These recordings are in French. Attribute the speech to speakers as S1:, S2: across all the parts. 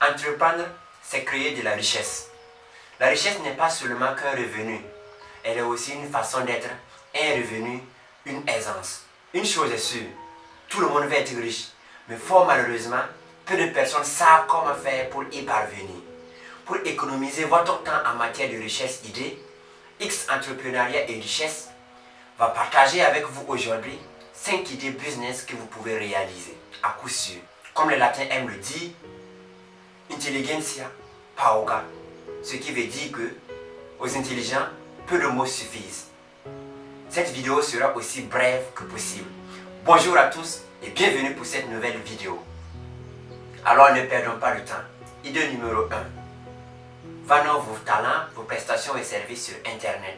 S1: Entreprendre, c'est créer de la richesse. La richesse n'est pas seulement qu'un revenu, elle est aussi une façon d'être, un revenu, une aisance. Une chose est sûre, tout le monde veut être riche, mais fort malheureusement, peu de personnes savent comment faire pour y parvenir. Pour économiser votre temps en matière de richesse idée, X Entrepreneuriat et Richesse va partager avec vous aujourd'hui 5 idées business que vous pouvez réaliser à coup sûr. Comme les latins aiment le dire, intelligentsia pauca, ce qui veut dire que aux intelligents, peu de mots suffisent. Cette vidéo sera aussi brève que possible. Bonjour à tous et bienvenue pour cette nouvelle vidéo. Alors ne perdons pas le temps. Idée numéro 1. Vendons vos talents, vos prestations et services sur Internet.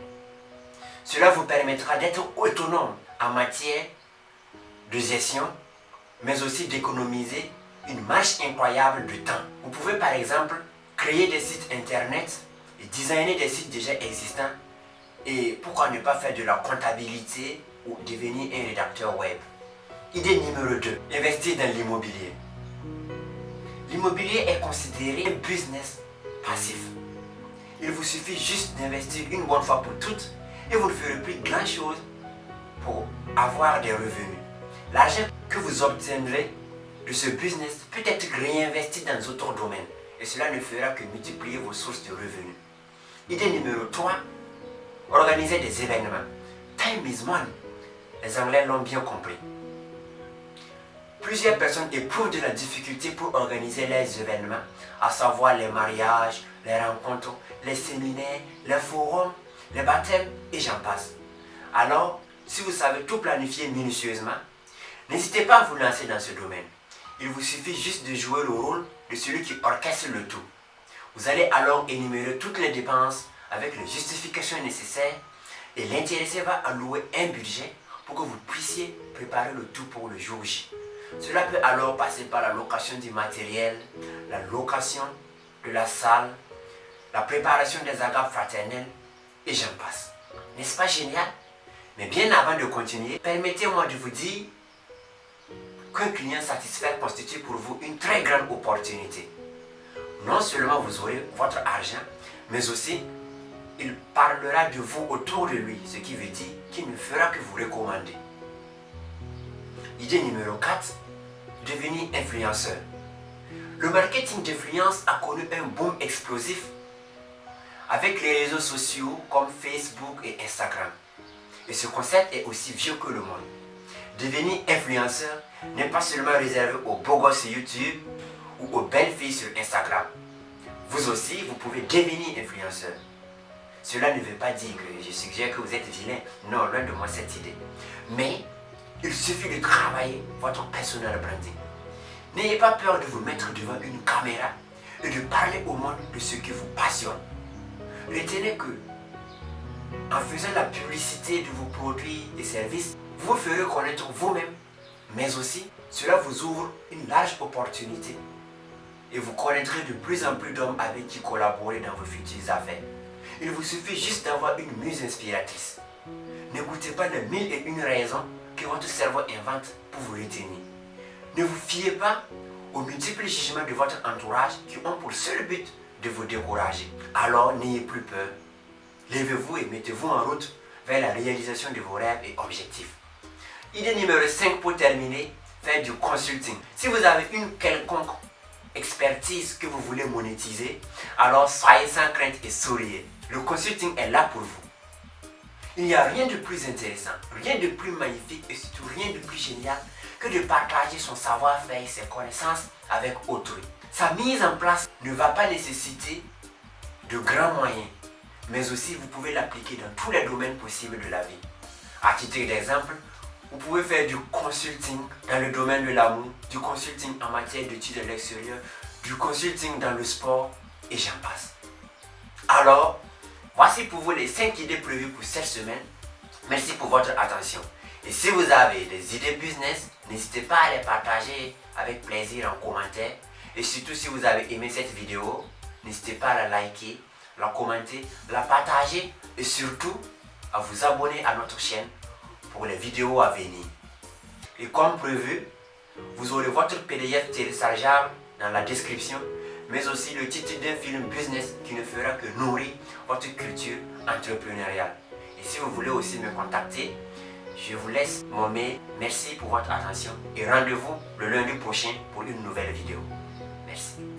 S1: Cela vous permettra d'être autonome en matière de gestion, mais aussi d'économiser une marge incroyable de temps. Vous pouvez par exemple créer des sites Internet et designer des sites déjà existants. Et pourquoi ne pas faire de la comptabilité ou devenir un rédacteur web. Idée numéro 2. Investir dans l'immobilier. L'immobilier est considéré un business passif. Il vous suffit juste d'investir une bonne fois pour toutes et vous ne ferez plus grand chose pour avoir des revenus. L'argent que vous obtiendrez de ce business peut être réinvesti dans d'autres domaines et cela ne fera que multiplier vos sources de revenus. Idée numéro 3. Organiser des événements. Time is money. Les Anglais l'ont bien compris. Plusieurs personnes éprouvent de la difficulté pour organiser les événements, à savoir les mariages, les rencontres, les séminaires, les forums, les baptêmes et j'en passe. Alors, si vous savez tout planifier minutieusement, n'hésitez pas à vous lancer dans ce domaine. Il vous suffit juste de jouer le rôle de celui qui orchestre le tout. Vous allez alors énumérer toutes les dépenses avec les justifications nécessaires et l'intéressé va allouer un budget pour que vous puissiez préparer le tout pour le jour J. Cela peut alors passer par la location du matériel, la location de la salle, la préparation des agapes fraternelles et j'en passe. N'est-ce pas génial? Mais bien avant de continuer, permettez-moi de vous dire qu'un client satisfait constitue pour vous une très grande opportunité. Non seulement vous aurez votre argent, mais aussi il parlera de vous autour de lui, ce qui veut dire qu'il ne fera que vous recommander. Idée numéro 4. Devenir influenceur. Le marketing d'influence a connu un boom explosif avec les réseaux sociaux comme Facebook et Instagram. Et ce concept est aussi vieux que le monde. Devenir influenceur n'est pas seulement réservé aux beaux gosses sur YouTube ou aux belles filles sur Instagram. Vous aussi, vous pouvez devenir influenceur. Cela ne veut pas dire que je suggère que vous êtes vilain. Non, loin de moi cette idée. Mais il suffit de travailler votre personal branding. N'ayez pas peur de vous mettre devant une caméra et de parler au monde de ce qui vous passionne. Retenez que, en faisant la publicité de vos produits et services, vous vous ferez connaître vous-même, mais aussi cela vous ouvre une large opportunité et vous connaîtrez de plus en plus d'hommes avec qui collaborer dans vos futures affaires. Il vous suffit juste d'avoir une muse inspiratrice. N'écoutez pas les 1001 raisons que votre cerveau invente pour vous retenir. Ne vous fiez pas aux multiples jugements de votre entourage qui ont pour seul but de vous décourager. Alors n'ayez plus peur. Levez-vous et mettez-vous en route vers la réalisation de vos rêves et objectifs. Idée numéro 5 pour terminer, faire du consulting. Si vous avez une quelconque expertise que vous voulez monétiser, alors soyez sans crainte et souriez. Le consulting est là pour vous. Il n'y a rien de plus intéressant, rien de plus magnifique et surtout rien de plus génial que de partager son savoir-faire et ses connaissances avec autrui. Sa mise en place ne va pas nécessiter de grands moyens, mais aussi vous pouvez l'appliquer dans tous les domaines possibles de la vie. À titre d'exemple, vous pouvez faire du consulting dans le domaine de l'amour, du consulting en matière d'études à l'extérieur, du consulting dans le sport et j'en passe. Alors, voici pour vous les 5 idées prévues pour cette semaine. Merci pour votre attention. Et si vous avez des idées business, n'hésitez pas à les partager avec plaisir en commentaire. Et surtout si vous avez aimé cette vidéo, n'hésitez pas à la liker, la commenter, la partager et surtout à vous abonner à notre chaîne pour les vidéos à venir. Et comme prévu, vous aurez votre PDF téléchargeable dans la description. mais aussi le titre d'un film business qui ne fera que nourrir votre culture entrepreneuriale. Et si vous voulez aussi me contacter, je vous laisse mon mail. Merci pour votre attention et rendez-vous le lundi prochain pour une nouvelle vidéo. Merci.